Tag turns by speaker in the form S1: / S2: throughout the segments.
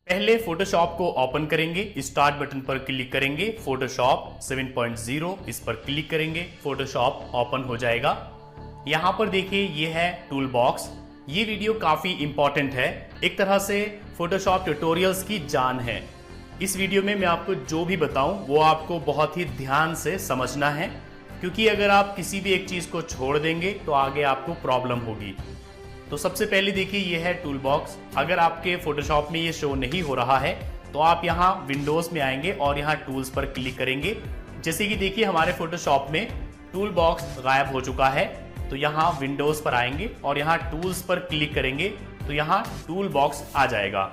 S1: पहले फोटोशॉप को ओपन करेंगे, स्टार्ट बटन पर क्लिक करेंगे, फोटोशॉप 7.0 इस पर क्लिक करेंगे, फोटोशॉप ओपन हो जाएगा। यहाँ पर देखिए ये है टूल बॉक्स। ये वीडियो काफी इंपॉर्टेंट है, एक तरह से फोटोशॉप ट्यूटोरियल्स की जान है। इस वीडियो में मैं आपको जो भी बताऊं वो आपको बहुत ही ध्यान से समझना है, क्योंकि अगर आप किसी भी एक चीज को छोड़ देंगे तो आगे आपको प्रॉब्लम होगी। तो सबसे पहले देखिए ये है टूल बॉक्स। अगर आपके फोटोशॉप में ये शो नहीं हो रहा है तो आप यहाँ विंडोज में आएंगे और यहाँ टूल्स पर क्लिक करेंगे। जैसे कि देखिए हमारे फोटोशॉप में टूल बॉक्स गायब हो चुका है, तो यहाँ विंडोज पर आएंगे और यहाँ टूल्स पर क्लिक करेंगे तो यहाँ टूल बॉक्स आ जाएगा।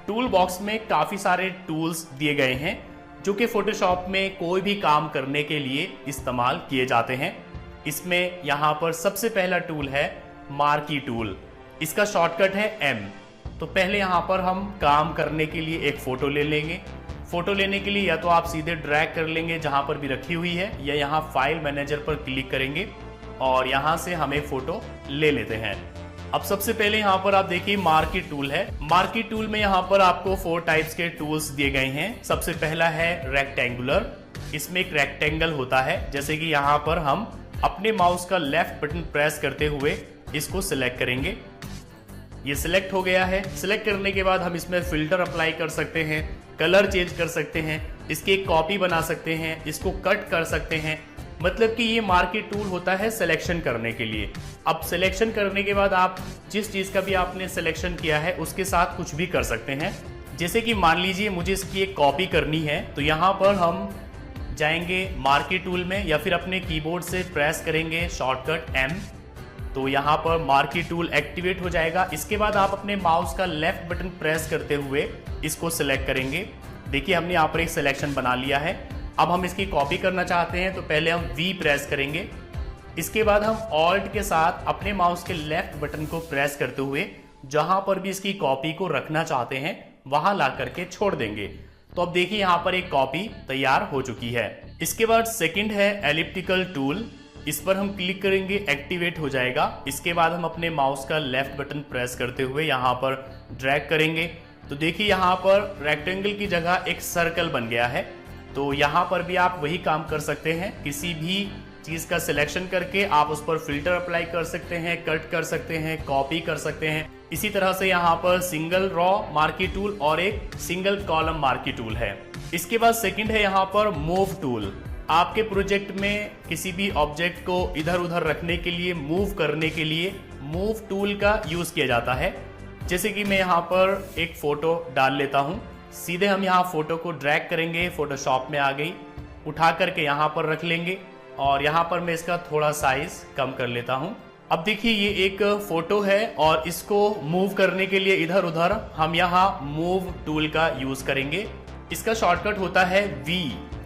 S1: टूल बॉक्स में काफी सारे टूल्स दिए गए हैं जो कि फोटोशॉप में कोई भी काम करने के लिए इस्तेमाल किए जाते हैं। इसमें यहाँ पर सबसे पहला टूल है मार्की टूल। इसका शॉर्टकट है M। तो पहले यहाँ पर हम काम करने के लिए एक फोटो ले लेंगे। फोटो लेने के लिए या तो आप सीधे ड्रैग कर लेंगे जहां पर भी रखी हुई है, या यहाँ फाइल मैनेजर पर क्लिक करेंगे और यहाँ से हम एक फोटो ले लेते हैं। अब सबसे पहले यहाँ पर आप देखिए मार्की टूल है। मार्की टूल में यहाँ पर आपको 4 टाइप्स के टूल्स दिए गए हैं। सबसे पहला है रेक्टेंगुलर। इसमें एक रेक्टेंगल होता है, जैसे कि यहाँ पर हम अपने माउस का लेफ्ट बटन प्रेस करते हुए इसको सिलेक्ट करेंगे। ये सिलेक्ट हो गया है। सिलेक्ट करने के बाद हम इसमें फिल्टर अप्लाई कर सकते हैं, कलर चेंज कर सकते हैं, इसकी एक कॉपी बना सकते हैं, इसको कट कर सकते हैं। मतलब कि ये मार्की टूल होता है सिलेक्शन करने के लिए। अब सिलेक्शन करने के बाद आप जिस चीज का भी आपने सिलेक्शन किया है उसके साथ कुछ भी कर सकते हैं। जैसे कि मान लीजिए मुझे इसकी एक कॉपी करनी है, तो यहाँ पर हम जाएंगे मार्की टूल में या फिर अपने कीबोर्ड से प्रेस करेंगे शॉर्टकट M। तो यहाँ पर मार्की टूल एक्टिवेट हो जाएगा। इसके बाद आप अपने माउस का लेफ्ट बटन प्रेस करते हुए इसको सिलेक्ट करेंगे। देखिए हमने यहाँ पर एक सिलेक्शन बना लिया है। अब हम इसकी कॉपी करना चाहते हैं तो पहले हम V प्रेस करेंगे। इसके बाद हम ऑल्ट के साथ अपने माउस के लेफ्ट बटन को प्रेस करते हुए जहां पर भी इसकी कॉपी को रखना चाहते हैं वहां ला करके छोड़ देंगे। तो अब देखिए यहाँ पर एक कॉपी तैयार हो चुकी है। इसके बाद सेकंड है एलिप्टिकल टूल। इस पर हम क्लिक करेंगे, एक्टिवेट हो जाएगा। इसके बाद हम अपने माउस का लेफ्ट बटन प्रेस करते हुए यहाँ पर ड्रैग करेंगे तो देखिए यहाँ पर रेक्टेंगल की जगह एक सर्कल बन गया है। तो यहाँ पर भी आप वही काम कर सकते हैं, किसी भी चीज का सिलेक्शन करके आप उस पर फिल्टर अप्लाई कर सकते हैं, कट कर सकते हैं, कॉपी कर सकते हैं। इसी तरह से यहाँ पर सिंगल रॉ मार्की टूल और एक सिंगल कॉलम मार्की टूल है। इसके बाद सेकंड है यहाँ पर मूव टूल। आपके प्रोजेक्ट में किसी भी ऑब्जेक्ट को इधर उधर रखने के लिए, मूव करने के लिए मूव टूल का यूज किया जाता है। जैसे कि मैं यहाँ पर एक फोटो डाल लेता हूँ, सीधे हम यहाँ फोटो को ड्रैग करेंगे, फोटोशॉप में आ गई, उठा करके यहाँ पर रख लेंगे और यहाँ पर मैं इसका थोड़ा साइज कम कर लेता हूँ। अब देखिए ये एक फोटो है और इसको मूव करने के लिए इधर उधर हम यहाँ मूव टूल का यूज करेंगे। इसका शॉर्टकट होता है V।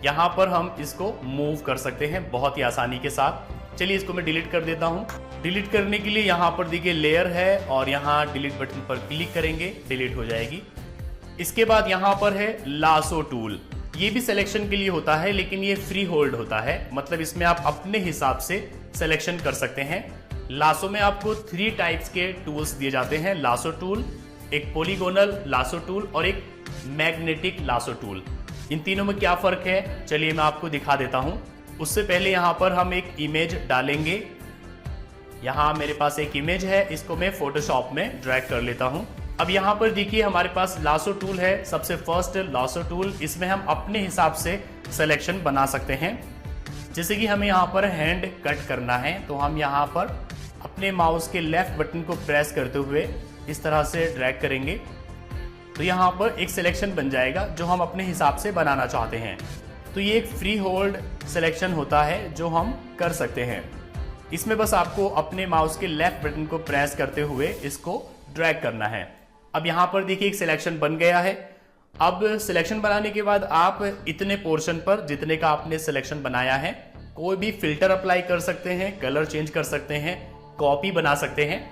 S1: यहाँ पर हम इसको मूव कर सकते हैं बहुत ही आसानी के साथ। चलिए इसको मैं डिलीट कर देता हूँ। डिलीट करने के लिए यहाँ पर देखिए लेयर है और यहाँ डिलीट बटन पर क्लिक करेंगे, डिलीट हो जाएगी। इसके बाद यहाँ पर है लासो टूल। ये भी सिलेक्शन के लिए होता है, लेकिन ये फ्री होल्ड होता है, मतलब इसमें आप अपने हिसाब से सिलेक्शन कर सकते हैं। लासो में आपको 3 टाइप्स के टूल्स दिए जाते हैं, लासो टूल, एक पॉलीगोनल लासो टूल और एक मैग्नेटिक लासो टूल। इन तीनों में क्या फर्क है चलिए मैं आपको दिखा देता हूं। उससे पहले यहां पर हम एक इमेज डालेंगे। यहां मेरे पास एक इमेज है, इसको मैं फोटोशॉप में ड्रैग कर लेता हूं। अब यहां पर देखिए हमारे पास लासो टूल है, सबसे फर्स्ट लासो टूल। इसमें हम अपने हिसाब से सिलेक्शन बना सकते हैं। जैसे कि हमें यहाँ पर हैंड कट करना है तो हम यहाँ पर अपने माउस के लेफ्ट बटन को प्रेस करते हुए इस तरह से ड्रैग करेंगे तो यहाँ पर एक सिलेक्शन बन जाएगा जो हम अपने हिसाब से बनाना चाहते हैं। तो ये एक फ्री होल्ड सिलेक्शन होता है जो हम कर सकते हैं। इसमें बस आपको अपने माउस के लेफ्ट बटन को प्रेस करते हुए इसको ड्रैग करना है। अब यहाँ पर देखिए एक सिलेक्शन बन गया है। अब सिलेक्शन बनाने के बाद आप इतने पोर्शन पर जितने का आपने सिलेक्शन बनाया है कोई भी फिल्टर अप्लाई कर सकते हैं, कलर चेंज कर सकते हैं, कॉपी बना सकते हैं।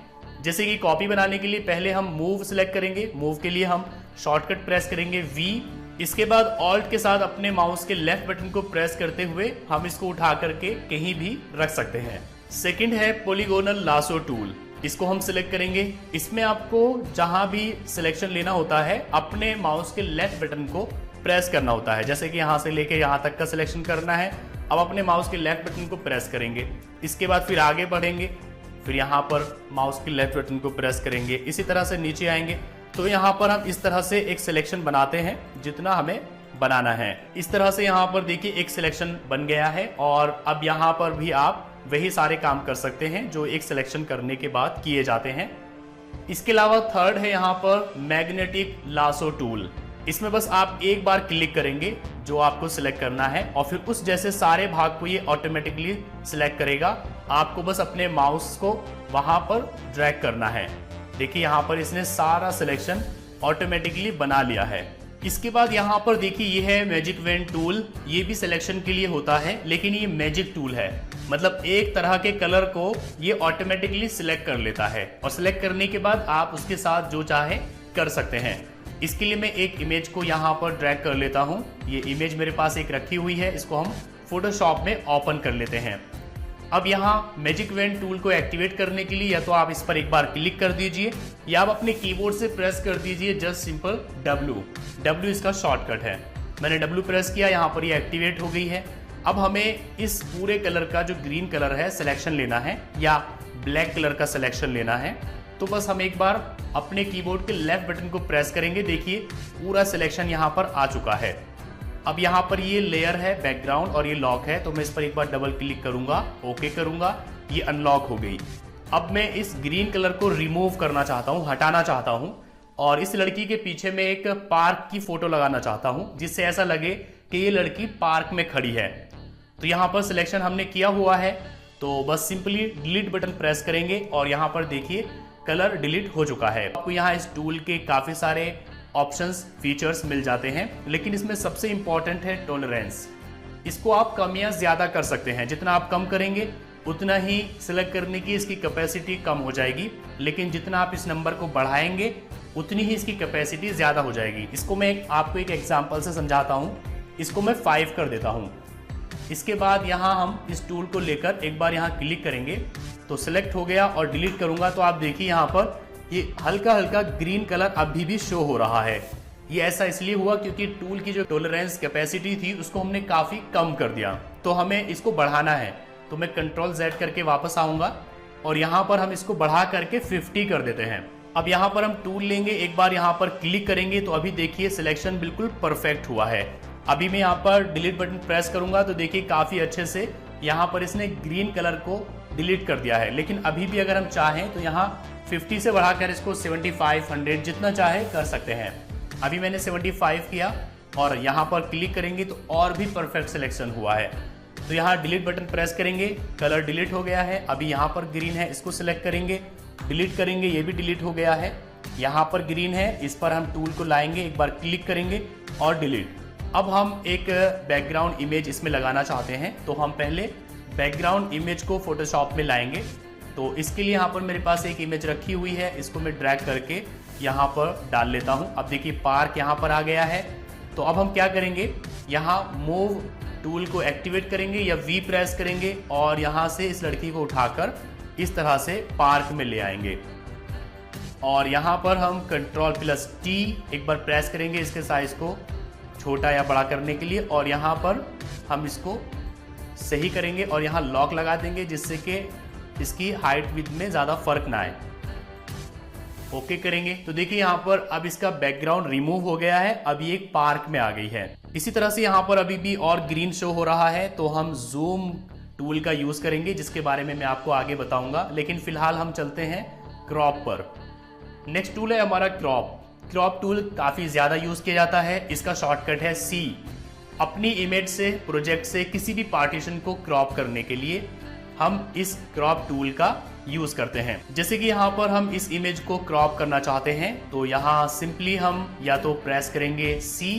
S1: जैसे कि कॉपी बनाने के लिए पहले हम मूव सिलेक्ट करेंगे। मूव के लिए हम शॉर्टकट प्रेस करेंगे V। इसके बाद ऑल्ट के साथ अपने माउस के लेफ्ट बटन को प्रेस करते हुए हम इसको उठा करके कहीं भी रख सकते हैं। सेकंड है पॉलीगोनल लासो टूल। इसको हम सिलेक्ट करेंगे। इसमें आपको जहां भी सिलेक्शन लेना होता है अपने माउस के लेफ्ट बटन को प्रेस करना होता है। जैसे कि यहां से लेके यहां तक का सिलेक्शन करना है, अब अपने माउस के लेफ्ट बटन को प्रेस करेंगे। इसके बाद फिर आगे बढ़ेंगे, फिर यहाँ पर माउस के लेफ्ट बटन को प्रेस करेंगे। इसी तरह से नीचे आएंगे तो यहाँ पर हम इस तरह से एक सिलेक्शन बनाते हैं जितना हमें बनाना है। इस तरह से यहाँ पर देखिए एक सिलेक्शन बन गया है और अब यहाँ पर भी आप वही सारे काम कर सकते हैं जो एक सिलेक्शन करने के बाद किए जाते हैं। इसके अलावा थर्ड है यहाँ पर मैग्नेटिक लासो टूल। इसमें बस आप एक बार क्लिक करेंगे जो आपको सिलेक्ट करना है और फिर उस जैसे सारे भाग को ये ऑटोमेटिकली सिलेक्ट करेगा। आपको बस अपने माउस को वहां पर ड्रैग करना है। देखिए यहाँ पर इसने सारा सिलेक्शन ऑटोमेटिकली बना लिया है। इसके बाद यहाँ पर देखिए ये है मैजिक वेन टूल। ये भी सिलेक्शन के लिए होता है लेकिन ये मैजिक टूल है, मतलब एक तरह के कलर को ये ऑटोमेटिकली सिलेक्ट कर लेता है और सिलेक्ट करने के बाद आप उसके साथ जो चाहे कर सकते हैं। इसके लिए मैं एक इमेज को यहाँ पर ड्रैग कर लेता हूँ। ये इमेज मेरे पास एक रखी हुई है, इसको हम फोटोशॉप में ओपन कर लेते हैं। अब यहाँ मैजिक वेन टूल को एक्टिवेट करने के लिए या तो आप इस पर एक बार क्लिक कर दीजिए या आप अपने कीबोर्ड से प्रेस कर दीजिए जस्ट सिंपल W इसका शॉर्टकट है। मैंने W प्रेस किया, यहाँ पर ये एक्टिवेट हो गई है। अब हमें इस पूरे कलर का जो ग्रीन कलर है सिलेक्शन लेना है या ब्लैक कलर का सिलेक्शन लेना है, तो बस हम एक बार अपने कीबोर्ड के लेफ्ट बटन को प्रेस करेंगे। देखिए पूरा सिलेक्शन यहाँ पर आ चुका है। अब यहाँ पर ये लेयर है बैकग्राउंड और ये लॉक है, तो मैं इस पर एक बार डबल क्लिक करूंगा, ओके करूंगा, ये अनलॉक हो गई। अब मैं इस ग्रीन कलर को रिमूव करना चाहता हूँ, हटाना चाहता हूँ और इस लड़की के पीछे मैं एक पार्क की फोटो लगाना चाहता हूँ जिससे ऐसा लगे कि ये लड़की पार्क में खड़ी है। तो यहाँ पर सिलेक्शन हमने किया हुआ है, तो बस सिंपली डिलीट बटन प्रेस करेंगे और यहाँ पर देखिए कलर डिलीट हो चुका है। आपको यहाँ इस टूल के काफी सारे ऑप्शंस फीचर्स मिल जाते हैं, लेकिन इसमें सबसे इंपॉर्टेंट है टॉलरेंस। इसको आप कम या ज्यादा कर सकते हैं। जितना आप कम करेंगे उतना ही सिलेक्ट करने की इसकी कैपेसिटी कम हो जाएगी, लेकिन जितना आप इस नंबर को बढ़ाएंगे उतनी ही इसकी कैपेसिटी ज्यादा हो जाएगी। इसको मैं आपको एक एग्जांपल से समझाता हूँ। इसको मैं 5 कर देता हूँ। इसके बाद यहाँ हम इस टूल को लेकर एक बार यहाँ क्लिक करेंगे तो सिलेक्ट हो गया और डिलीट करूंगा तो आप देखिए यहाँ पर ये हल्का हल्का ग्रीन कलर अभी भी शो हो रहा है। ये ऐसा इसलिए हुआ क्योंकि टूल की जो टॉलरेंस कैपेसिटी थी उसको हमने काफी कम कर दिया, तो हमें इसको बढ़ाना है। तो मैं Ctrl Z करके वापस आऊंगा और यहाँ पर हम इसको बढ़ा करके 50 कर देते हैं। अब यहाँ पर हम टूल लेंगे, एक बार यहाँ पर क्लिक करेंगे तो अभी देखिए सिलेक्शन बिल्कुल परफेक्ट हुआ है। अभी मैं यहाँ पर डिलीट बटन प्रेस करूंगा तो देखिए काफी अच्छे से यहाँ पर इसने ग्रीन कलर को डिलीट कर दिया है। लेकिन अभी भी अगर हम चाहें तो यहाँ 50 से बढ़ाकर इसको 75, 100 जितना चाहे कर सकते हैं। अभी मैंने 75 किया और यहाँ पर क्लिक करेंगे तो और भी परफेक्ट सिलेक्शन हुआ है। तो यहाँ डिलीट बटन प्रेस करेंगे, कलर डिलीट हो गया है। अभी यहाँ पर ग्रीन है, इसको सिलेक्ट करेंगे, डिलीट करेंगे, ये भी डिलीट हो गया है। यहाँ पर ग्रीन है, इस पर हम टूल को लाएंगे, एक बार क्लिक करेंगे और डिलीट। अब हम एक बैकग्राउंड इमेज इसमें लगाना चाहते हैं, तो हम पहले बैकग्राउंड इमेज को फोटोशॉप में लाएंगे। तो इसके लिए यहाँ पर मेरे पास एक इमेज रखी हुई है, इसको मैं ड्रैग करके यहाँ पर डाल लेता हूँ। अब देखिए पार्क यहाँ पर आ गया है। तो अब हम क्या करेंगे, यहाँ मूव टूल को एक्टिवेट करेंगे या V प्रेस करेंगे और यहाँ से इस लड़की को उठाकर इस तरह से पार्क में ले आएंगे। और यहाँ पर हम Ctrl+T एक बार प्रेस करेंगे इसके साइज को छोटा या बड़ा करने के लिए और यहाँ पर हम इसको सही करेंगे और यहाँ लॉक लगा देंगे जिससे कि इसकी हाइट विड्थ में ज़्यादा फर्क ना आए। ओके करेंगे तो देखिए यहाँ पर अब इसका बैकग्राउंड रिमूव हो गया है, अब ये एक पार्क में आ गई है। इसी तरह से यहाँ पर अभी भी और ग्रीन शो हो रहा है, तो हम जूम टूल का यूज करेंगे जिसके बारे में मैं आपको आगे बताऊंगा। लेकिन फिलहाल हम चलते हैं क्रॉप पर। नेक्स्ट टूल है हमारा क्रॉप। क्रॉप टूल काफी ज्यादा यूज किया जाता है, इसका शॉर्टकट है C। अपनी इमेज से, प्रोजेक्ट से किसी भी पार्टीशन को क्रॉप करने के लिए हम इस क्रॉप टूल का यूज करते हैं। जैसे कि यहाँ पर हम इस इमेज को क्रॉप करना चाहते हैं तो यहाँ सिंपली हम या तो प्रेस करेंगे C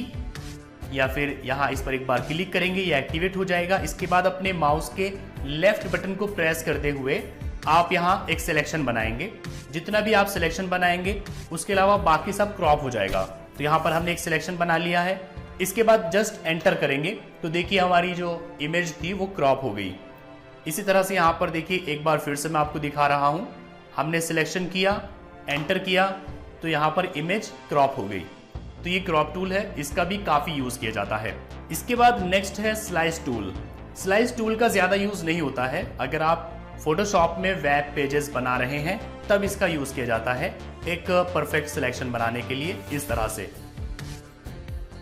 S1: या फिर यहाँ इस पर एक बार क्लिक करेंगे, ये एक्टिवेट हो जाएगा। इसके बाद अपने माउस के लेफ्ट बटन को प्रेस करते हुए आप यहाँ एक सिलेक्शन बनाएंगे। जितना भी आप सिलेक्शन बनाएंगे उसके अलावा बाकी सब क्रॉप हो जाएगा। तो यहाँ पर हमने एक सिलेक्शन बना लिया है। इसके बाद जस्ट एंटर करेंगे तो देखिए हमारी जो इमेज थी वो क्रॉप हो गई। इसी तरह से यहाँ पर देखिए एक बार फिर से मैं आपको दिखा रहा हूँ। हमने सिलेक्शन किया, एंटर किया, तो यहाँ पर इमेज क्रॉप हो गई। तो ये क्रॉप टूल है, इसका भी काफ़ी यूज़ किया जाता है। इसके बाद नेक्स्ट है स्लाइस टूल। स्लाइस टूल का ज़्यादा यूज़ नहीं होता है, अगर आप फोटोशॉप में वेब पेजेस बना रहे हैं तब इसका यूज़ किया जाता है एक परफेक्ट सिलेक्शन बनाने के लिए, इस तरह से।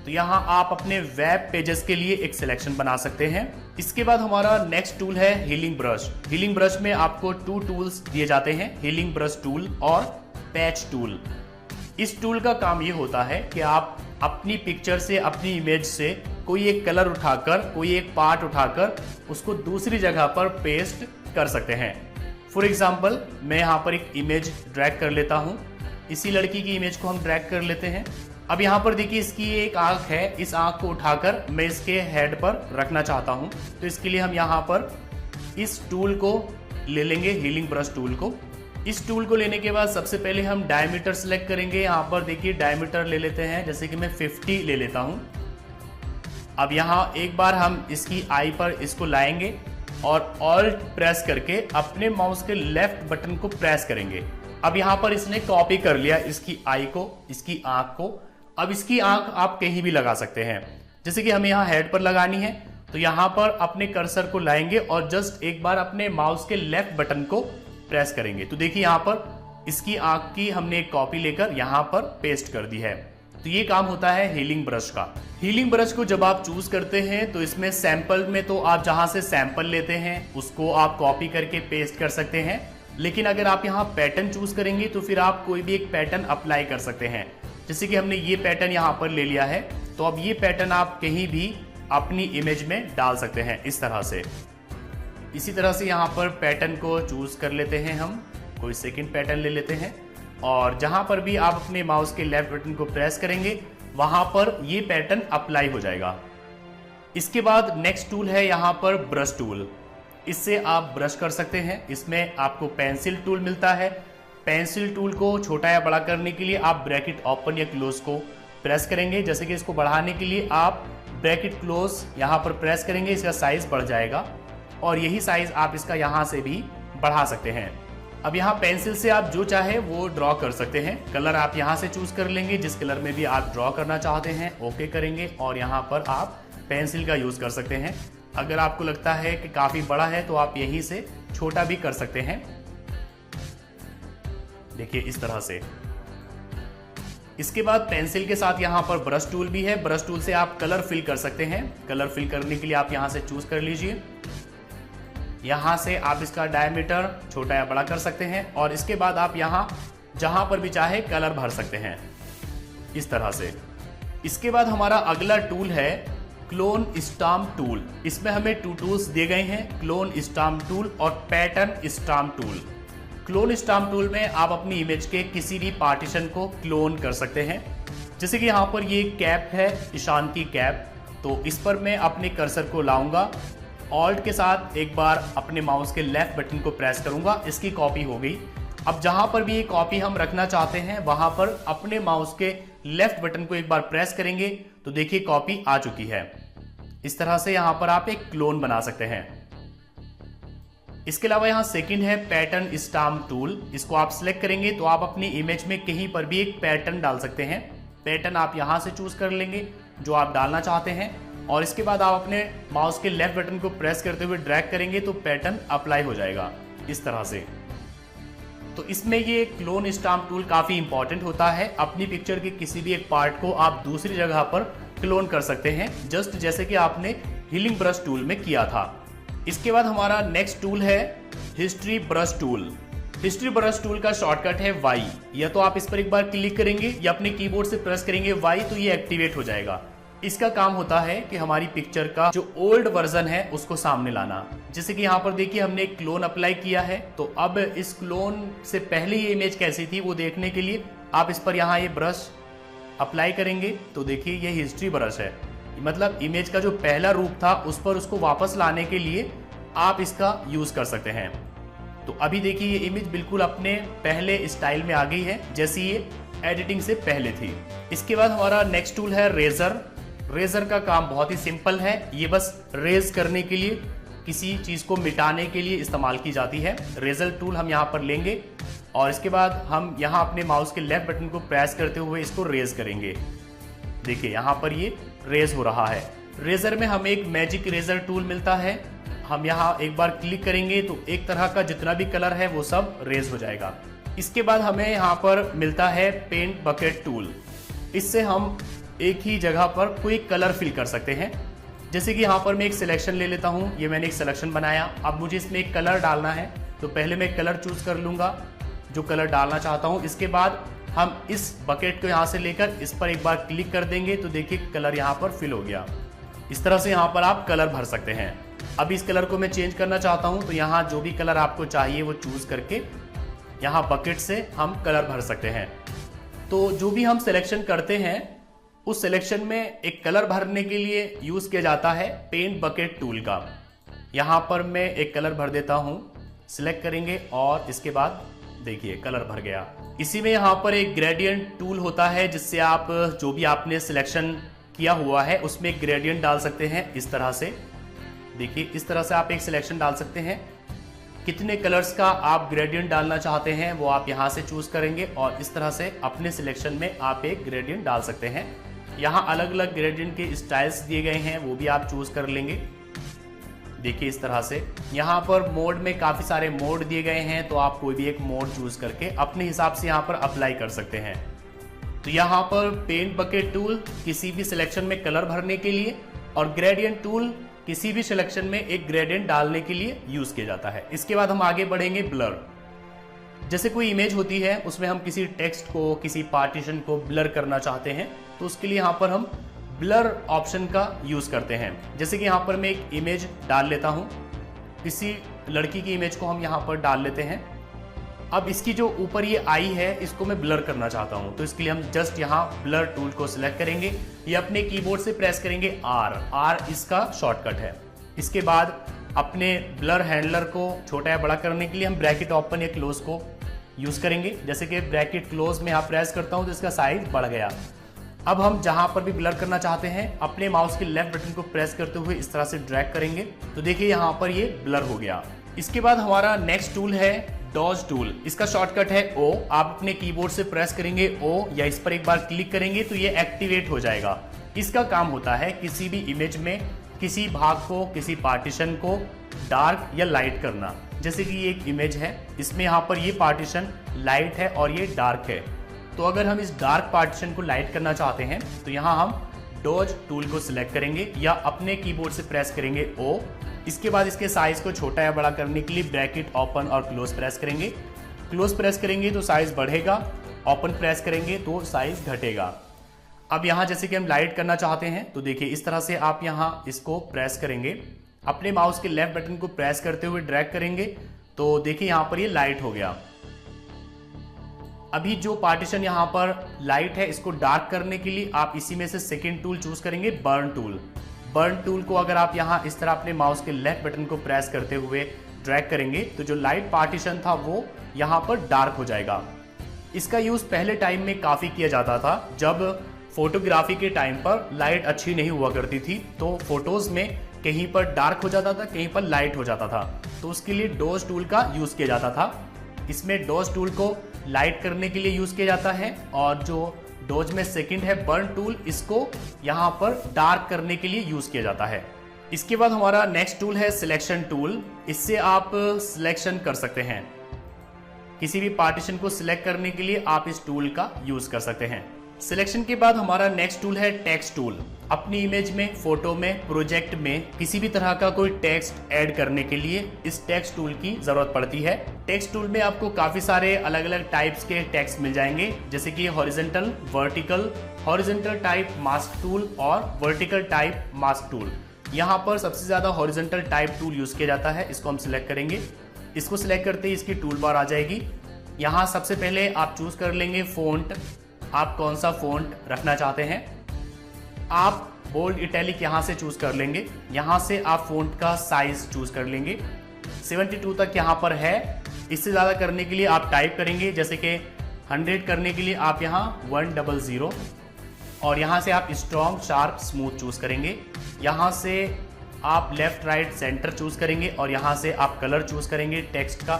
S1: तो यहाँ आप अपने वेब पेजेस के लिए एक सिलेक्शन बना सकते हैं। इसके बाद हमारा नेक्स्ट टूल है हीलिंग ब्रश। हीलिंग ब्रश में आपको 2 टूल्स दिए जाते हैं, हीलिंग ब्रश टूल और पैच टूल। इस टूल का काम ये होता है कि आप अपनी पिक्चर से, अपनी इमेज से कोई एक कलर उठाकर, कोई एक पार्ट उठाकर उसको दूसरी जगह पर पेस्ट कर सकते हैं। फॉर एग्जाम्पल, मैं यहाँ पर एक इमेज ड्रैग कर लेता हूँ। इसी लड़की की इमेज को हम ड्रैग कर लेते हैं। अब यहाँ पर देखिए, इसकी एक आंख है, इस आंख को उठाकर मैं इसके हेड पर रखना चाहता हूँ। तो इसके लिए हम यहाँ पर इस टूल को ले लेंगे, हीलिंग ब्रश टूल को। इस टूल को लेने के बाद सबसे पहले हम डायमीटर सेलेक्ट करेंगे। यहाँ पर देखिए डायमीटर ले लेते हैं, जैसे कि मैं 50 ले लेता हूँ। अब यहाँ एक बार हम इसकी आई पर इसको लाएंगे और ऑल्ट प्रेस करके अपने माउस के लेफ्ट बटन को प्रेस करेंगे। अब यहाँ पर इसने कॉपी कर लिया इसकी आई को, इसकी आंख को। अब इसकी आंख आप कहीं भी लगा सकते हैं, जैसे कि हमें यहाँ हेड पर लगानी है, तो यहाँ पर अपने कर्सर को लाएंगे और जस्ट एक बार अपने माउस के लेफ्ट बटन को प्रेस करेंगे। तो देखिए यहाँ पर इसकी आंख की हमने एक कॉपी लेकर यहाँ पर पेस्ट कर दी है। तो ये काम होता है हीलिंग ब्रश का। हीलिंग ब्रश को जब आप चूज करते हैं तो इसमें सैंपल में तो आप जहां से सैंपल लेते हैं उसको आप कॉपी करके पेस्ट कर सकते हैं, लेकिन अगर आप यहाँ पैटर्न चूज करेंगे तो फिर आप कोई भी एक पैटर्न अप्लाई कर सकते हैं। जैसे कि हमने ये पैटर्न यहाँ पर ले लिया है, तो अब ये पैटर्न आप कहीं भी अपनी इमेज में डाल सकते हैं, इस तरह से। इसी तरह से यहाँ पर पैटर्न को चूज कर लेते हैं, हम कोई सेकंड पैटर्न ले लेते हैं और जहां पर भी आप अपने माउस के लेफ्ट बटन को प्रेस करेंगे वहां पर ये पैटर्न अप्लाई हो जाएगा। इसके बाद नेक्स्ट टूल है यहाँ पर ब्रश टूल। इससे आप ब्रश कर सकते हैं। इसमें आपको पेंसिल टूल मिलता है। पेंसिल टूल को छोटा या बड़ा करने के लिए आप ब्रैकेट ओपन या क्लोज को प्रेस करेंगे। जैसे कि इसको बढ़ाने के लिए आप ब्रैकेट क्लोज यहाँ पर प्रेस करेंगे, इसका साइज बढ़ जाएगा और यही साइज आप इसका यहाँ से भी बढ़ा सकते हैं। अब यहाँ पेंसिल से आप जो चाहे वो ड्रॉ कर सकते हैं। कलर आप यहाँ से चूज कर लेंगे, जिस कलर में भी आप ड्रॉ करना चाहते हैं ओके करेंगे और यहाँ पर आप पेंसिल का यूज कर सकते हैं। अगर आपको लगता है कि काफी बड़ा है तो आप यहीं से छोटा भी कर सकते हैं, देखिए इस तरह से। इसके बाद पेंसिल के साथ यहाँ पर ब्रश टूल भी है। ब्रश टूल से आप कलर फिल कर सकते हैं। कलर फिल करने के लिए आप यहाँ से चूज कर लीजिए। यहाँ से आप इसका डायमीटर छोटा या बड़ा कर सकते हैं और इसके बाद आप यहाँ जहां पर भी चाहे कलर भर सकते हैं, इस तरह से। इसके बाद हमारा अगला टूल है क्लोन स्टाम्प टूल। इसमें हमें 2 टूल्स दिए गए हैं, क्लोन स्टाम्प टूल और pattern stamp tool. Clone stamp tool में आप अपनी इमेज के किसी भी पार्टीशन को क्लोन कर सकते हैं। जैसे कि यहाँ पर ये कैप है, ईशान की कैप, तो इस पर मैं अपने कर्सर को लाऊंगा, ऑल्ट के साथ एक बार अपने माउस के लेफ्ट बटन को प्रेस करूंगा, इसकी कॉपी हो गई। अब जहां पर भी ये कॉपी हम रखना चाहते हैं वहां पर अपने माउस के लेफ्ट बटन को एक बार प्रेस करेंगे तो देखिए कॉपी आ चुकी है। इस तरह से यहां पर आप एक क्लोन बना सकते हैं। इसके अलावा यहाँ सेकंड है पैटर्न स्टाम्प टूल। इसको आप सिलेक्ट करेंगे तो आप अपनी इमेज में कहीं पर भी एक पैटर्न डाल सकते हैं। पैटर्न आप यहाँ से चूज कर लेंगे जो आप डालना चाहते हैं और इसके बाद आप अपने माउस के लेफ्ट बटन को प्रेस करते हुए ड्रैग करेंगे तो पैटर्न अप्लाई हो जाएगा, इस तरह से। तो इसमें ये क्लोन स्टाम्प टूल काफी इंपॉर्टेंट होता है। अपनी पिक्चर के किसी भी एक पार्ट को आप दूसरी जगह पर क्लोन कर सकते हैं, जस्ट जैसे कि आपने हीलिंग ब्रश टूल में किया था। इसके बाद हमारा नेक्स्ट टूल है history brush tool. History brush tool का शॉर्टकट है Y। या तो आप इस पर एक बार क्लिक करेंगे या अपने कीबोर्ड से प्रेस करेंगे Y तो ये एक्टिवेट हो जाएगा। इसका काम होता है कि हमारी पिक्चर का जो ओल्ड वर्जन है उसको सामने लाना। जैसे कि यहाँ पर देखिए हमने एक क्लोन अप्लाई किया है, तो अब इस क्लोन से पहले ये इमेज कैसी थी वो देखने के लिए आप इस पर यहाँ ये ब्रश अप्लाई करेंगे तो देखिए ये हिस्ट्री ब्रश है। मतलब इमेज का जो पहला रूप था उस पर उसको वापस लाने के लिए आप इसका यूज कर सकते हैं। तो अभी देखिए ये इमेज बिल्कुल अपने पहले स्टाइल में आ गई है जैसी ये एडिटिंग से पहले थी। इसके बाद हमारा नेक्स्ट टूल है रेजर। रेजर का काम बहुत ही सिंपल है, ये बस रेज करने के लिए, किसी चीज को मिटाने के लिए इस्तेमाल की जाती है। रेजर टूल हम यहाँ पर लेंगे और इसके बाद हम यहाँ अपने माउस के लेफ्ट बटन को प्रेस करते हुए इसको रेज करेंगे। देखिए यहाँ पर ये रेज हो रहा है। रेजर में हमें एक मैजिक रेजर टूल मिलता है। हम यहाँ एक बार क्लिक करेंगे तो एक तरह का जितना भी कलर है वो सब रेज हो जाएगा। इसके बाद हमें यहाँ पर मिलता है पेंट बकेट टूल। इससे हम एक ही जगह पर कोई कलर फिल कर सकते हैं। जैसे कि यहाँ पर मैं एक सिलेक्शन ले लेता हूँ। ये मैंने एक सिलेक्शन बनाया। अब मुझे इसमें एक कलर डालना है, तो पहले मैं कलर चूज कर लूँगा जो कलर डालना चाहता हूँ। इसके बाद हम इस बकेट को यहाँ से लेकर इस पर एक बार क्लिक कर देंगे तो देखिए कलर यहाँ पर फिल हो गया। इस तरह से यहाँ पर आप कलर भर सकते हैं। अब इस कलर को मैं चेंज करना चाहता हूँ, तो यहाँ जो भी कलर आपको चाहिए वो चूज करके यहाँ बकेट से हम कलर भर सकते हैं। तो जो भी हम सिलेक्शन करते हैं उस सिलेक्शन में एक कलर भरने के लिए यूज किया जाता है पेंट बकेट टूल का। यहाँ पर मैं एक कलर भर देता हूँ, सिलेक्ट करेंगे और इसके बाद देखिए कलर भर गया। इसी में यहाँ पर एक ग्रेडियंट टूल होता है जिससे आप जो भी आपने सिलेक्शन किया हुआ है उसमें एक ग्रेडियंट डाल सकते हैं। इस तरह से देखिए, इस तरह से आप एक सिलेक्शन डाल सकते हैं। कितने कलर्स का आप ग्रेडियंट डालना चाहते हैं वो आप यहाँ से चूज करेंगे और इस तरह से अपने सिलेक्शन में आप एक ग्रेडियंट डाल सकते हैं। यहाँ अलग अलग ग्रेडियंट के स्टाइल्स दिए गए हैं, वो भी आप चूज कर लेंगे। देखिए इस तरह से यहाँ पर मोड में काफी सारे मोड दिए गए हैं, तो आप कोई भी एक मोड चूज करके अपने हिसाब से यहाँ पर अप्लाई कर सकते हैं। तो यहाँ पर पेंट बकेट टूल किसी भी सिलेक्शन में कलर भरने के लिए और ग्रेडियंट टूल किसी भी सिलेक्शन में एक ग्रेडियंट डालने के लिए यूज किया जाता है। इसके बाद हम आगे बढ़ेंगे ब्लर। जैसे कोई इमेज होती है उसमें हम किसी टेक्स्ट को, किसी पार्टीशन को ब्लर करना चाहते हैं, तो उसके लिए यहाँ पर हम ब्लर ऑप्शन का यूज करते हैं। जैसे कि यहाँ पर मैं एक इमेज डाल लेता हूँ, किसी लड़की की इमेज को हम यहाँ पर डाल लेते हैं। अब इसकी जो ऊपर ये आई है इसको मैं ब्लर करना चाहता हूँ, तो इसके लिए हम जस्ट यहाँ ब्लर टूल को सिलेक्ट करेंगे। ये अपने कीबोर्ड से प्रेस करेंगे R इसका शॉर्टकट है। इसके बाद अपने ब्लर हैंडलर को छोटा या बड़ा करने के लिए हम ब्रैकेट ओपन या क्लोज को यूज करेंगे। जैसे कि ब्रैकेट क्लोज में यहाँ प्रेस करता हूँ तो इसका साइज बढ़ गया। अब हम जहां पर भी ब्लर करना चाहते हैं अपने माउस के लेफ्ट बटन को प्रेस करते हुए इस तरह से ड्रैग करेंगे, तो देखिए यहाँ पर ये ब्लर हो गया। इसके बाद हमारा नेक्स्ट टूल है डॉज टूल। इसका शॉर्टकट है O। आप अपने कीबोर्ड से प्रेस करेंगे O या इस पर एक बार क्लिक करेंगे तो ये एक्टिवेट हो जाएगा। इसका काम होता है किसी भी इमेज में किसी भाग को, किसी पार्टीशन को डार्क या लाइट करना। जैसे कि ये एक इमेज है, इसमें यहाँ पर ये पार्टीशन लाइट है और ये डार्क है। तो अगर हम इस डार्क पार्टीशन को लाइट करना चाहते हैं तो यहाँ हम डॉज टूल को सिलेक्ट करेंगे या अपने कीबोर्ड से प्रेस करेंगे O। इसके बाद इसके साइज को छोटा या बड़ा करने के लिए ब्रैकेट ओपन और क्लोज प्रेस करेंगे। क्लोज प्रेस करेंगे तो साइज बढ़ेगा, ओपन प्रेस करेंगे तो साइज घटेगा। अब यहाँ जैसे कि हम लाइट करना चाहते हैं तो देखिए इस तरह से आप यहाँ इसको प्रेस करेंगे, अपने माउस के लेफ्ट बटन को प्रेस करते हुए ड्रैग करेंगे तो देखिए यहाँ पर ये लाइट हो गया। अभी जो पार्टीशन यहाँ पर लाइट है इसको डार्क करने के लिए आप इसी में से सेकेंड टूल चूज करेंगे, बर्न टूल। बर्न टूल को अगर आप यहाँ इस तरह अपने माउस के लेफ्ट बटन को प्रेस करते हुए ड्रैग करेंगे तो जो लाइट पार्टीशन था वो यहाँ पर डार्क हो जाएगा। इसका यूज पहले टाइम में काफी किया जाता था, जब फोटोग्राफी के टाइम पर लाइट अच्छी नहीं हुआ करती थी तो फोटोज में कहीं पर डार्क हो जाता था, कहीं पर लाइट हो जाता था, तो उसके लिए डॉज टूल का यूज किया जाता था। इसमें डॉज टूल को लाइट करने के लिए यूज किया जाता है और जो डॉज में सेकंड है बर्न टूल, इसको यहाँ पर डार्क करने के लिए यूज किया जाता है। इसके बाद हमारा नेक्स्ट टूल है सिलेक्शन टूल। इससे आप सिलेक्शन कर सकते हैं, किसी भी पार्टीशन को सिलेक्ट करने के लिए आप इस टूल का यूज कर सकते हैं। सिलेक्शन के बाद हमारा नेक्स्ट टूल है टेक्स्ट टूल। अपनी इमेज में, फोटो में, प्रोजेक्ट में किसी भी तरह का कोई टेक्स्ट ऐड करने के लिए इस टेक्स्ट टूल की जरूरत पड़ती है। टेक्स्ट टूल में आपको काफी सारे अलग अलग टाइप्स के टेक्स्ट मिल जाएंगे, जैसे कि horizontal, vertical, horizontal type mask tool और वर्टिकल टाइप मास्क टूल। यहाँ पर सबसे ज्यादा हॉरिजॉन्टल टाइप टूल यूज किया जाता है। इसको हम सिलेक्ट करेंगे। इसको सिलेक्ट करते ही इसकी टूल बार आ जाएगी। यहाँ सबसे पहले आप चूज कर लेंगे फ़ॉन्ट, आप कौन सा फ़ॉन्ट रखना चाहते हैं। आप बोल्ड इटैलिक यहाँ से चूज कर लेंगे। यहाँ से आप फ़ॉन्ट का साइज चूज कर लेंगे। 72 तक यहाँ पर है। इससे ज़्यादा करने के लिए आप टाइप करेंगे, जैसे कि 100 करने के लिए आप यहाँ 100 और यहाँ से आप स्ट्रॉन्ग, शार्प, स्मूथ चूज करेंगे। यहाँ से आप लेफ्ट, राइट, सेंटर चूज करेंगे और यहाँ से आप कलर चूज करेंगे टेक्स्ट का।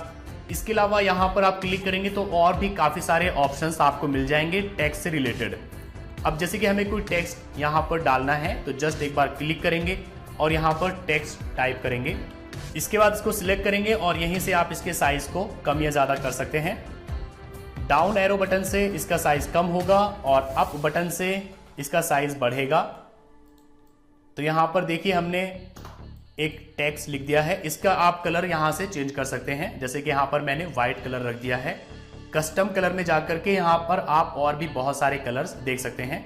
S1: इसके अलावा यहाँ पर आप क्लिक करेंगे तो और भी काफ़ी सारे ऑप्शंस आपको मिल जाएंगे टेक्स्ट से रिलेटेड। अब जैसे कि हमें कोई टेक्स्ट यहाँ पर डालना है तो जस्ट एक बार क्लिक करेंगे और यहाँ पर टेक्स्ट टाइप करेंगे। इसके बाद इसको सिलेक्ट करेंगे और यहीं से आप इसके साइज को कम या ज़्यादा कर सकते हैं। डाउन एरो बटन से इसका साइज कम होगा और अप बटन से इसका साइज बढ़ेगा। तो यहाँ पर देखिए हमने एक टेक्स्ट लिख दिया है, इसका आप कलर यहाँ से चेंज कर सकते हैं। जैसे कि यहाँ पर मैंने व्हाइट कलर रख दिया है। कस्टम कलर में जाकर के यहाँ पर आप और भी बहुत सारे कलर्स देख सकते हैं।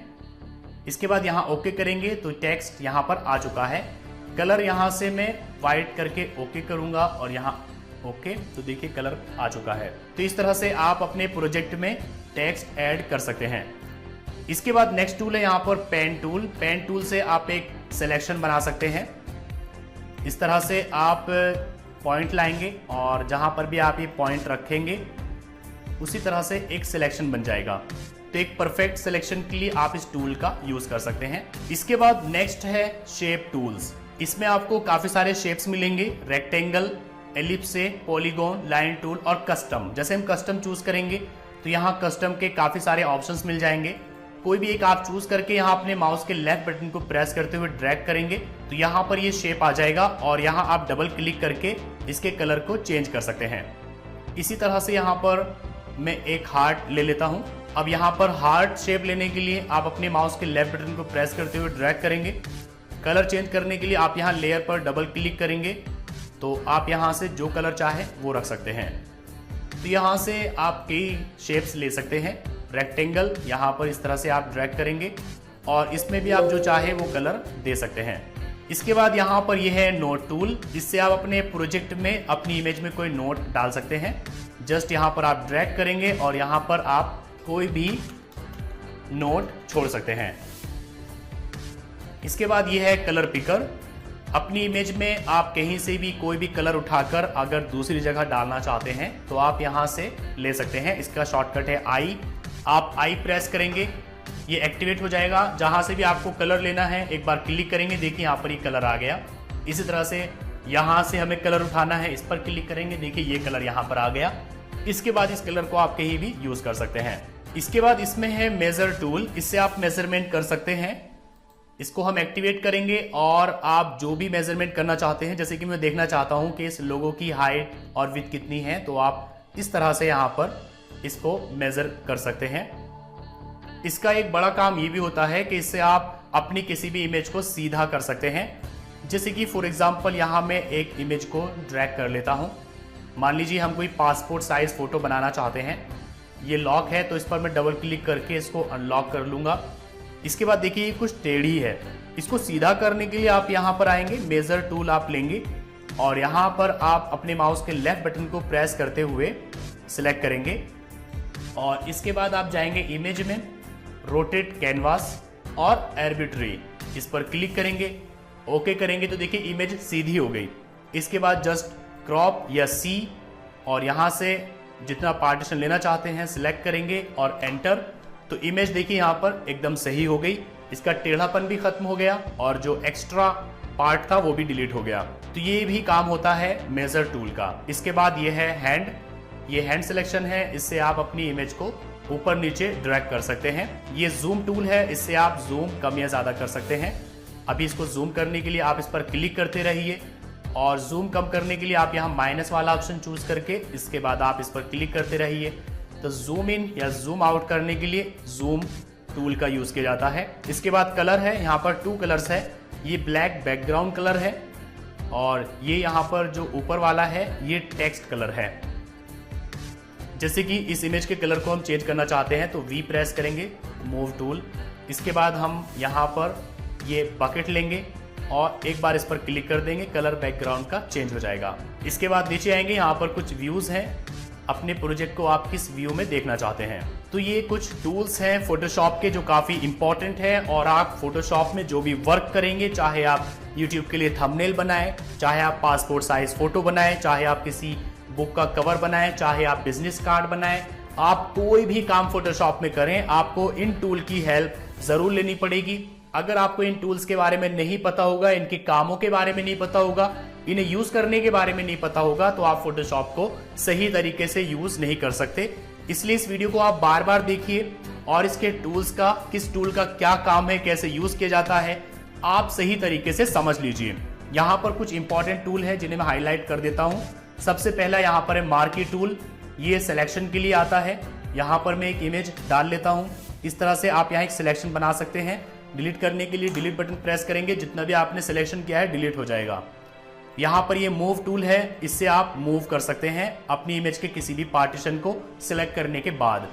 S1: इसके बाद यहाँ ओके करेंगे तो टेक्स्ट यहाँ पर आ चुका है। कलर यहाँ से मैं व्हाइट करके ओके करूँगा और यहाँ ओके, तो देखिए कलर आ चुका है। तो इस तरह से आप अपने प्रोजेक्ट में टेक्स्ट ऐड कर सकते हैं। इसके बाद नेक्स्ट टूल है यहाँ पर पेन टूल। पेन टूल से आप एक सिलेक्शन बना सकते हैं। इस तरह से आप पॉइंट लाएंगे और जहां पर भी आप ये पॉइंट रखेंगे उसी तरह से एक सिलेक्शन बन जाएगा। तो एक परफेक्ट सिलेक्शन के लिए आप इस टूल का यूज कर सकते हैं। इसके बाद नेक्स्ट है शेप टूल्स। इसमें आपको काफी सारे शेप्स मिलेंगे, रेक्टेंगल, एलिप्से, पॉलीगॉन, लाइन टूल और कस्टम। जैसे हम कस्टम चूज करेंगे तो यहाँ कस्टम के काफी सारे ऑप्शंस मिल जाएंगे। कोई भी एक आप चूज करके यहाँ अपने माउस के लेफ्ट बटन को प्रेस करते हुए ड्रैग करेंगे तो यहाँ पर ये शेप आ जाएगा और यहाँ आप डबल क्लिक करके इसके कलर को चेंज कर सकते हैं। इसी तरह से यहाँ पर मैं एक हार्ट ले लेता हूँ। अब यहाँ पर हार्ट शेप लेने के लिए आप अपने माउस के लेफ्ट बटन को प्रेस करते हुए ड्रैग करेंगे। कलर चेंज करने के लिए आप यहाँ लेयर पर डबल क्लिक करेंगे तो आप यहाँ से जो कलर चाहे वो रख सकते हैं। तो यहाँ से आप कई शेप्स ले सकते हैं। रेक्टेंगल यहाँ पर इस तरह से आप ड्रैग करेंगे और इसमें भी आप जो चाहे वो कलर दे सकते हैं। इसके बाद यहाँ पर यह है नोट टूल। इससे आप अपने प्रोजेक्ट में अपनी इमेज में कोई नोट डाल सकते हैं। जस्ट यहाँ पर आप ड्रैग करेंगे और यहाँ पर आप कोई भी नोट छोड़ सकते हैं। इसके बाद यह है कलर पिकर। अपनी इमेज में आप कहीं से भी कोई भी कलर उठाकर अगर दूसरी जगह डालना चाहते हैं तो आप यहाँ से ले सकते हैं। इसका शॉर्टकट है आई। आप आई प्रेस करेंगे, ये एक्टिवेट हो जाएगा। जहां से भी आपको कलर लेना है एक बार क्लिक करेंगे, देखिए यहाँ पर ये कलर आ गया। इसी तरह से यहाँ से हमें कलर उठाना है, इस पर क्लिक करेंगे, देखिए ये कलर यहाँ पर आ गया। इसके बाद इस कलर को आप कहीं भी यूज कर सकते हैं। इसके बाद इसमें है मेजर टूल। इससे आप मेजरमेंट कर सकते हैं। इसको हम एक्टिवेट करेंगे और आप जो भी मेजरमेंट करना चाहते हैं, जैसे कि मैं देखना चाहता हूं कि इस लोगो की हाइट और विड्थ कितनी है, तो आप इस तरह से यहाँ पर इसको मेजर कर सकते हैं। इसका एक बड़ा काम ये भी होता है कि इससे आप अपनी किसी भी इमेज को सीधा कर सकते हैं। जैसे कि फॉर एग्जांपल यहाँ मैं एक इमेज को ड्रैग कर लेता हूँ। मान लीजिए हम कोई पासपोर्ट साइज फोटो बनाना चाहते हैं। ये लॉक है तो इस पर मैं डबल क्लिक करके इसको अनलॉक कर लूंगा। इसके बाद देखिए ये कुछ टेढ़ी है। इसको सीधा करने के लिए आप यहाँ पर आएंगे, मेजर टूल आप लेंगे और यहाँ पर आप अपने माउस के लेफ्ट बटन को प्रेस करते हुए सिलेक्ट करेंगे और इसके बाद आप जाएंगे इमेज में, रोटेट कैनवास और आर्बिट्री, इस पर क्लिक करेंगे, ओके करेंगे तो देखिए इमेज सीधी हो गई। इसके बाद जस्ट क्रॉप या सी और यहाँ से जितना पार्टीशन लेना चाहते हैं सिलेक्ट करेंगे और एंटर, तो इमेज देखिए यहाँ पर एकदम सही हो गई। इसका टेढ़ापन भी खत्म हो गया और जो एक्स्ट्रा पार्ट था वो भी डिलीट हो गया। तो ये भी काम होता है मेजर टूल का। इसके बाद ये है हैंड। ये हैंड सिलेक्शन है, इससे आप अपनी इमेज को ऊपर नीचे ड्रैग कर सकते हैं। ये जूम टूल है, इससे आप जूम कम या ज्यादा कर सकते हैं। अभी इसको जूम करने के लिए आप इस पर क्लिक करते रहिए और जूम कम करने के लिए आप यहाँ माइनस वाला ऑप्शन चूज करके इसके बाद आप इस पर क्लिक करते रहिए। तो जूम इन या जूम आउट करने के लिए जूम टूल का यूज किया जाता है। इसके बाद कलर है, यहाँ पर 2 कलर्स है। ये ब्लैक बैकग्राउंड कलर है और ये यहाँ पर जो ऊपर वाला है ये टेक्स्ट कलर है। जैसे कि इस इमेज के कलर को हम चेंज करना चाहते हैं तो वी प्रेस करेंगे, मूव टूल। इसके बाद हम यहाँ पर ये बकेट लेंगे और एक बार इस पर क्लिक कर देंगे, कलर बैकग्राउंड का चेंज हो जाएगा। इसके बाद नीचे आएंगे, यहाँ पर कुछ व्यूज हैं। अपने प्रोजेक्ट को आप किस व्यू में देखना चाहते हैं। तो ये कुछ टूल्स हैं फोटोशॉप के जो काफी इंपॉर्टेंट है और आप फोटोशॉप में जो भी वर्क करेंगे, चाहे आप यूट्यूब के लिए थंबनेल बनाएं, चाहे आप पासपोर्ट साइज फोटो बनाएं, चाहे आप किसी बुक का कवर बनाएं, चाहे आप बिजनेस कार्ड बनाएं, आप कोई भी काम फोटोशॉप में करें, आपको इन टूल की हेल्प जरूर लेनी पड़ेगी। अगर आपको इन टूल्स के बारे में नहीं पता होगा, इनके कामों के बारे में नहीं पता होगा, इन्हें यूज करने के बारे में नहीं पता होगा तो आप फोटोशॉप को सही तरीके से यूज नहीं कर सकते। इसलिए इस वीडियो को आप बार बार देखिए और इसके टूल्स का, किस टूल का क्या काम है, कैसे यूज किया जाता है, आप सही तरीके से समझ लीजिए। यहाँ पर कुछ इंपॉर्टेंट टूल है जिन्हें मैं हाईलाइट कर देता हूँ। सबसे पहला यहाँ पर है मार्की टूल। ये सिलेक्शन के लिए आता है। यहाँ पर मैं एक इमेज डाल लेता हूँ। इस तरह से आप यहाँ एक सिलेक्शन बना सकते हैं। डिलीट करने के लिए डिलीट बटन प्रेस करेंगे, जितना भी आपने सिलेक्शन किया है डिलीट हो जाएगा। यहाँ पर ये मूव टूल है, इससे आप मूव कर सकते हैं अपनी इमेज के किसी भी पार्टीशन को सिलेक्ट करने के बाद।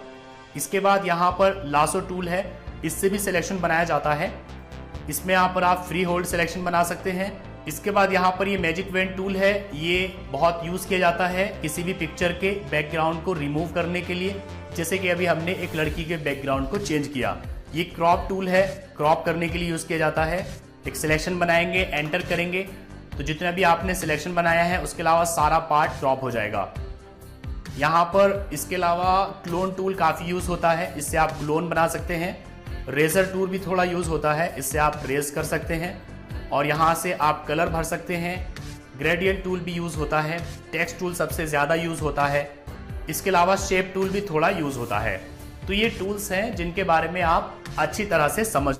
S1: इसके बाद यहाँ पर लासो टूल है, इससे भी सिलेक्शन बनाया जाता है। इसमें यहाँ पर आप फ्री होल्ड सिलेक्शन बना सकते हैं। इसके बाद यहाँ पर ये मैजिक वेन टूल है, ये बहुत यूज किया जाता है किसी भी पिक्चर के बैकग्राउंड को रिमूव करने के लिए। जैसे कि अभी हमने एक लड़की के बैकग्राउंड को चेंज किया। ये क्रॉप टूल है, क्रॉप करने के लिए यूज किया जाता है। एक सिलेक्शन बनाएंगे, एंटर करेंगे तो जितना भी आपने सिलेक्शन बनाया है उसके अलावा सारा पार्ट क्रॉप हो जाएगा। यहाँ पर इसके अलावा क्लोन टूल काफी यूज होता है, इससे आप क्लोन बना सकते हैं। रेजर टूल भी थोड़ा यूज होता है, इससे आप रेज कर सकते हैं और यहाँ से आप कलर भर सकते हैं। ग्रेडियंट टूल भी यूज होता है। टेक्स्ट टूल सबसे ज्यादा यूज होता है। इसके अलावा शेप टूल भी थोड़ा यूज होता है। तो ये टूल्स हैं जिनके बारे में आप अच्छी तरह से समझ